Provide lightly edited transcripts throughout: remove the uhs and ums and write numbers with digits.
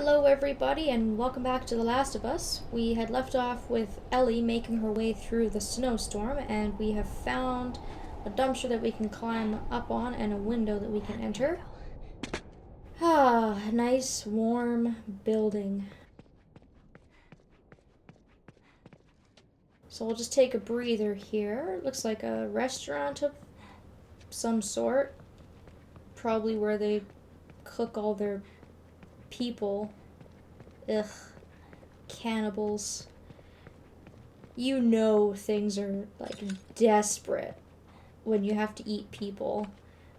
Hello everybody and welcome back to The Last of Us. We had left off with Ellie making her way through the snowstorm, and we have found a dumpster that we can climb up on and a window that we can enter. Ah, nice warm building. So we'll just take a breather here. Looks like a restaurant of some sort. Probably where they cook all their people. Ugh. Cannibals. You know things are, like, desperate when you have to eat people.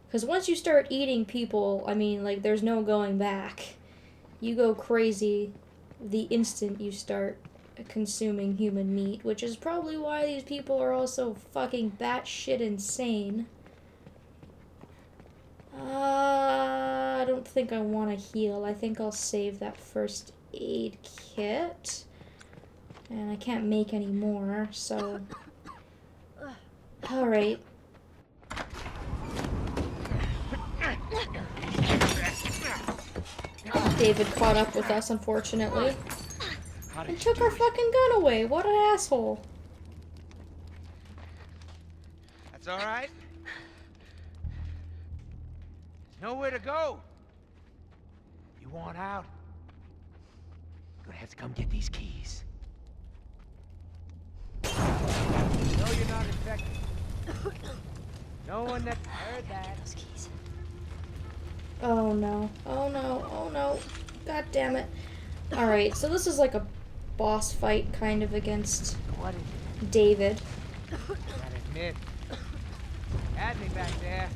Because once you start eating people, I mean, like, there's no going back. You go crazy the instant you start consuming human meat, which is probably why these people are all so fucking batshit insane. I don't think I want to heal. I think I'll save that first aid kit. And I can't make any more, so... Alright. David caught up with us, unfortunately. And took our fucking gun away. What an asshole. That's all right. There's nowhere to go. You want out? You're gonna have to come get these keys. No, you're not infected. No one that heard that. Those keys. Oh no. Oh no. Oh no. God damn it. Alright, so this is like a boss fight kind of against What is it? David. Gotta admit, had me back there.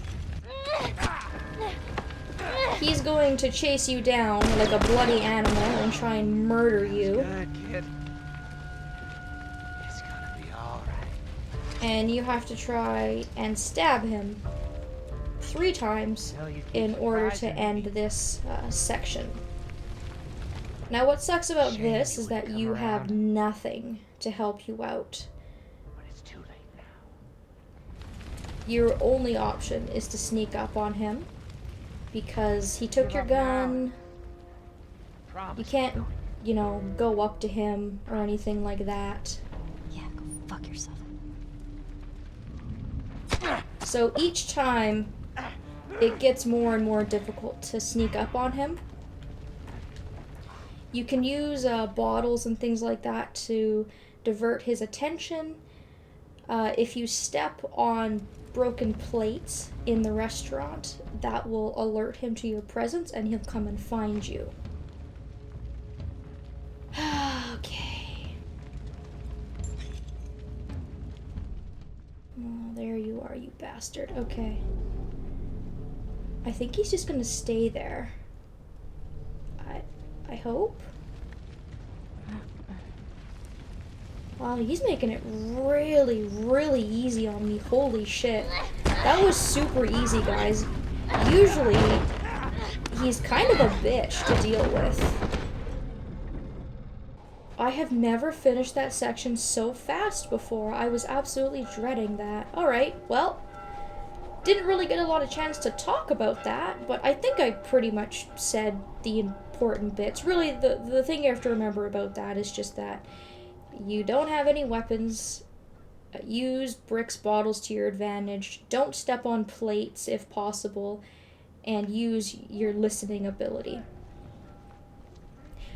He's going to chase you down like a bloody animal and try and murder you. Good kid. It's gonna be all right. And you have to try and stab him 3 times Well, you keep in order to surprising end me. this section. Now what sucks about Shame this you is that wouldn't you come have around. nothing to help you out. But it's too late now. Your only option is to sneak up on him because he took Give your up now. gun. Promise. You can't, don't. you know, go up to him or anything like that. Yeah, go fuck yourself. So each time it gets more and more difficult to sneak up on him. You can use bottles and things like that to divert his attention. If you step on broken plates in the restaurant, that will alert him to your presence and he'll come and find you. Okay. Oh, there you are, you bastard. Okay. I think he's just gonna stay there. I hope. Wow, he's making it really, really easy on me. Holy shit. That was super easy, guys. Usually, he's kind of a bitch to deal with. I have never finished that section so fast before. I was absolutely dreading that. Alright, well, didn't really get a lot of chance to talk about that, but I think I pretty much said the important bits. Really, the thing you have to remember about that is just that you don't have any weapons. Use bricks, bottles to your advantage. Don't step on plates if possible, and use your listening ability.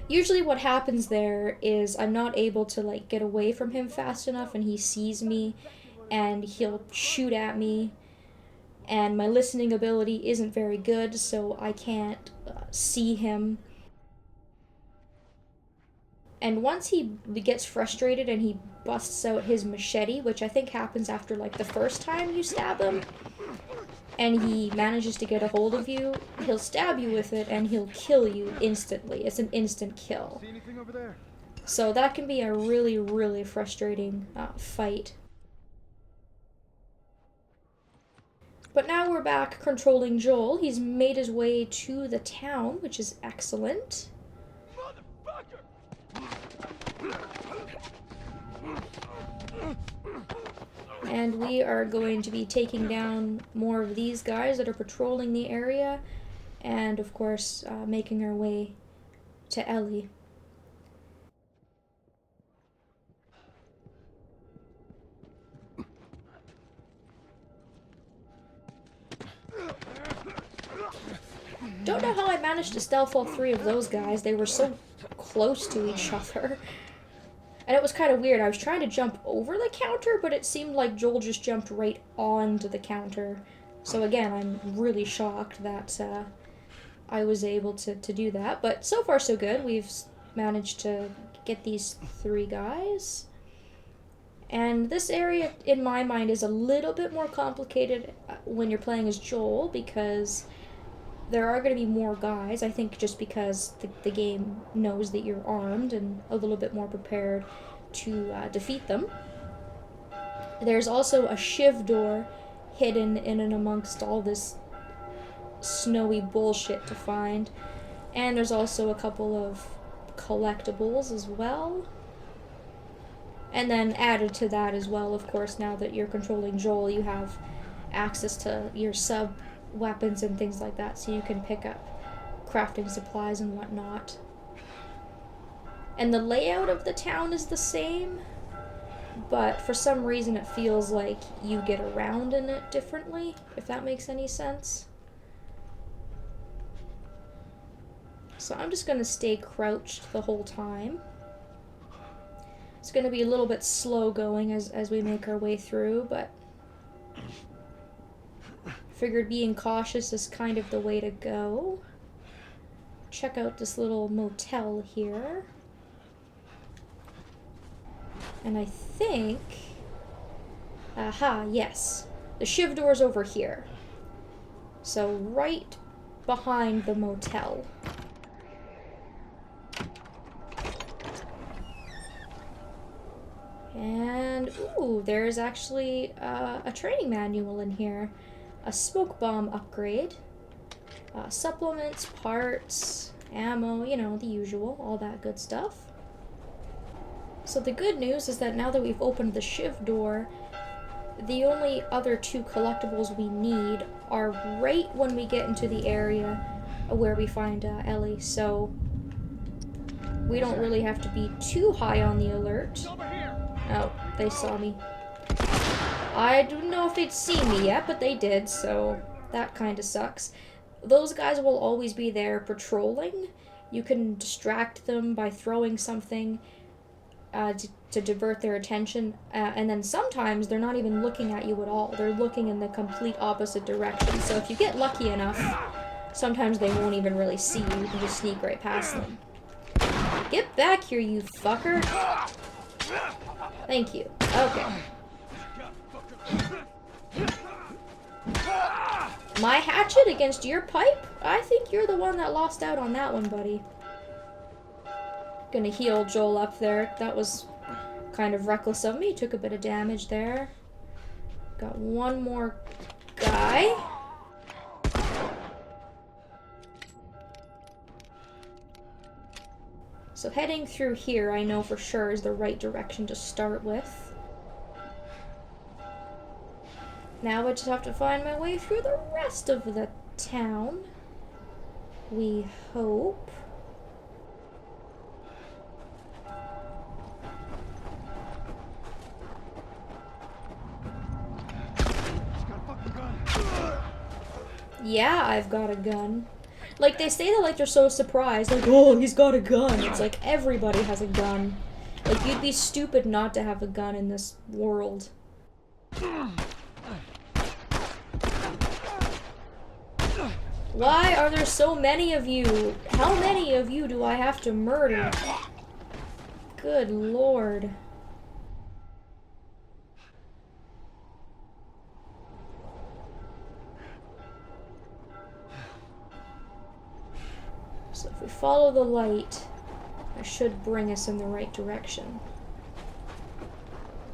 Usually what happens there is I'm not able to, like, get away from him fast enough and he sees me and he'll shoot at me, and my listening ability isn't very good, so I can't see him. And once he gets frustrated and he busts out his machete, which I think happens after, like, the first time you stab him, and he manages to get a hold of you, he'll stab you with it and he'll kill you instantly. It's an instant kill. See anything over there? So that can be a really, really frustrating fight. But now we're back controlling Joel. He's made his way to the town, which is excellent. And we are going to be taking down more of these guys that are patrolling the area, and of course making our way to Ellie. Don't know how I managed to stealth all three of those guys. They were so close to each other. And it was kind of weird. I was trying to jump over the counter, but it seemed like Joel just jumped right onto the counter. So again, I'm really shocked that I was able to do that. But so far so good. We've managed to get these three guys. And this area, in my mind, is a little bit more complicated when you're playing as Joel, because there are going to be more guys, I think just because the game knows that you're armed and a little bit more prepared to defeat them. There's also a shiv door hidden in and amongst all this snowy bullshit to find. And there's also a couple of collectibles as well. And then added to that as well, of course, now that you're controlling Joel, you have access to your sub weapons and things like that, so you can pick up crafting supplies and whatnot. And the layout of the town is the same, but for some reason it feels like you get around in it differently, if that makes any sense. So I'm just gonna stay crouched the whole time. It's gonna be a little bit slow going as we make our way through, but figured being cautious is kind of the way to go. Check out this little motel here. And I think... Aha, yes. The shiv door's over here. So right behind the motel. And, ooh, there's actually a training manual in here. A smoke bomb upgrade, supplements, parts, ammo, you know, the usual, all that good stuff. So the good news is that now that we've opened the shiv door, the only other two collectibles we need are right when we get into the area where we find Ellie, so we don't really have to be too high on the alert. Oh, they saw me. I don't know if they'd seen me yet, but they did, so that kind of sucks. Those guys will always be there patrolling. You can distract them by throwing something to divert their attention, and then sometimes they're not even looking at you at all. They're looking in the complete opposite direction, so if you get lucky enough, sometimes they won't even really see you. You can just sneak right past them. Get back here, you fucker! Thank you. Okay. My hatchet against your pipe? I think you're the one that lost out on that one, buddy. Gonna heal Joel up there. That was kind of reckless of me. Took a bit of damage there. Got one more guy. So heading through here, I know for sure is the right direction to start with. Now I just have to find my way through the rest of the town. We hope. Yeah, I've got a gun. Like, they say that like they're so surprised, like, oh, he's got a gun. It's like everybody has a gun. Like, you'd be stupid not to have a gun in this world. Why are there so many of you? How many of you do I have to murder? Good lord. So if we follow the light, it should bring us in the right direction.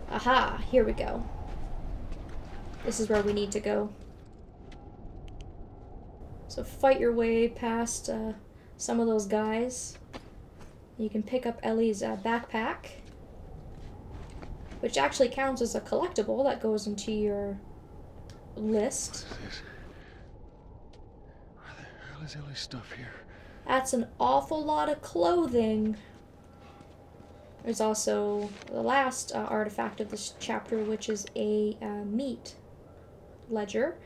Aha, here we go. This is where we need to go. So fight your way past some of those guys. You can pick up Ellie's backpack, which actually counts as a collectible that goes into your list. Where the hell is Ellie's stuff here? That's an awful lot of clothing. There's also the last artifact of this chapter, which is a meat ledger.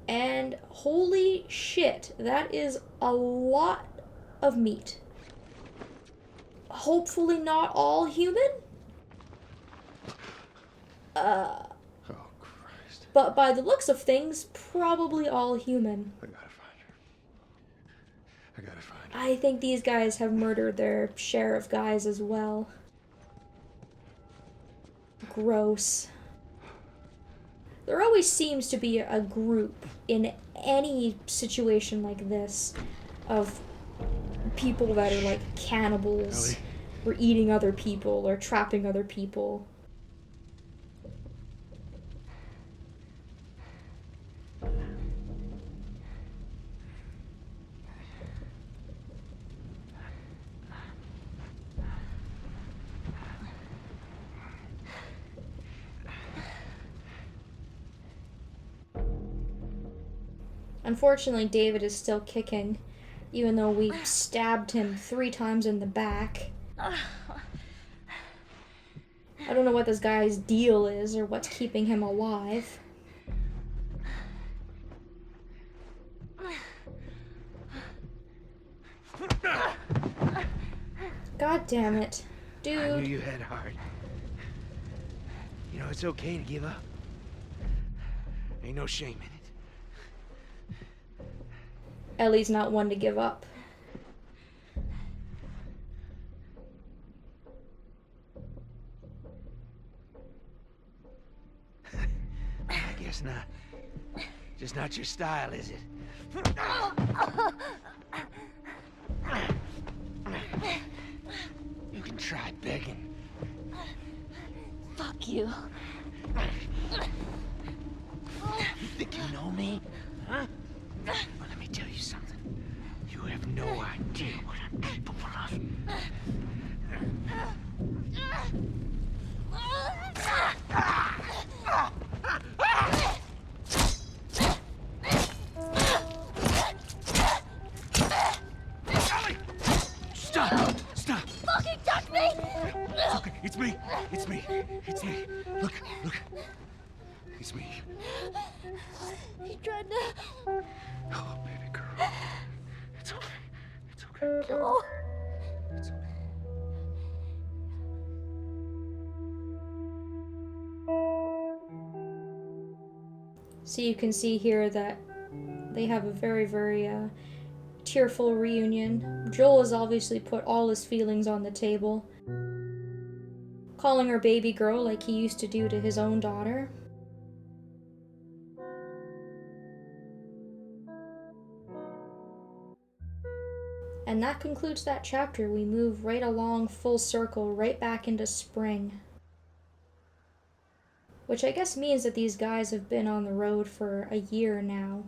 And holy shit, that is a lot of meat. Hopefully not all human? Oh, Christ. But by the looks of things, probably all human. I gotta find her. I gotta find her. I think these guys have murdered their share of guys as well. Gross. There always seems to be a group in any situation like this of people that are like cannibals, Ellie. or eating other people, or trapping other people. Unfortunately, David is still kicking, even though we stabbed him 3 times in the back. I don't know what this guy's deal is or what's keeping him alive. God damn it. I knew Dude. you had heart. You know, it's okay to give up. Ain't no shame in it. Ellie's not one to give up. I guess not. Just not your style, is it? You can try begging. Fuck you. You think you know me? Huh? Well, let me tell you something. You have no idea what I'm capable of. Ellie! Stop! Stop! Fucking touch me! It's okay. It's me. It's me. It's me. Look. It's me. He tried to... Oh, baby girl. It's okay. It's okay. No. It's okay. So you can see here that they have a very, very tearful reunion. Joel has obviously put all his feelings on the table, calling her baby girl like he used to do to his own daughter. And that concludes that chapter. We move right along full circle, right back into spring. Which I guess means that these guys have been on the road for a year now.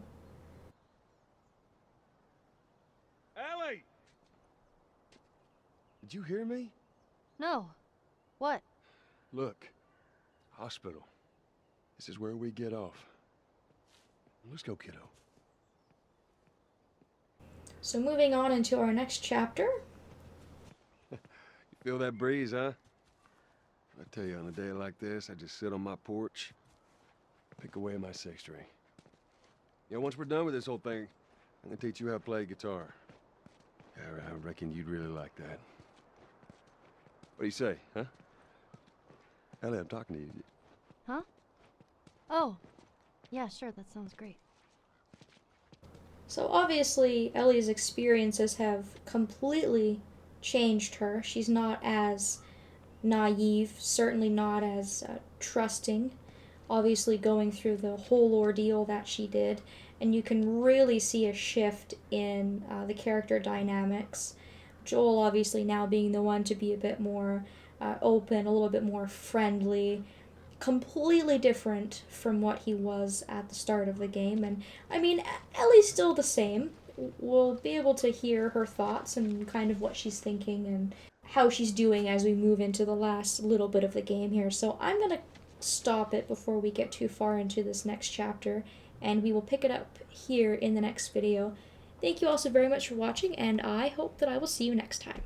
Ellie! Did you hear me? No. What? Look. Hospital. This is where we get off. Let's go, kiddo. So moving on into our next chapter. You feel that breeze, huh? I tell you, on a day like this, I just sit on my porch, pick away at my six string. You know, once we're done with this whole thing, I'm gonna teach you how to play guitar. Yeah, I reckon you'd really like that. What do you say, huh? Ellie, I'm talking to you. Huh? Oh. Yeah, sure, that sounds great. So obviously, Ellie's experiences have completely changed her. She's not as naive, certainly not as trusting, obviously going through the whole ordeal that she did, and you can really see a shift in the character dynamics. Joel obviously now being the one to be a bit more open, a little bit more friendly, completely different from what he was at the start of the game. And I mean, Ellie's still the same. We'll be able to hear her thoughts and kind of what she's thinking and how she's doing as we move into the last little bit of the game here. So I'm going to stop it before we get too far into this next chapter, and we will pick it up here in the next video. Thank you all so very much for watching, and I hope that I will see you next time.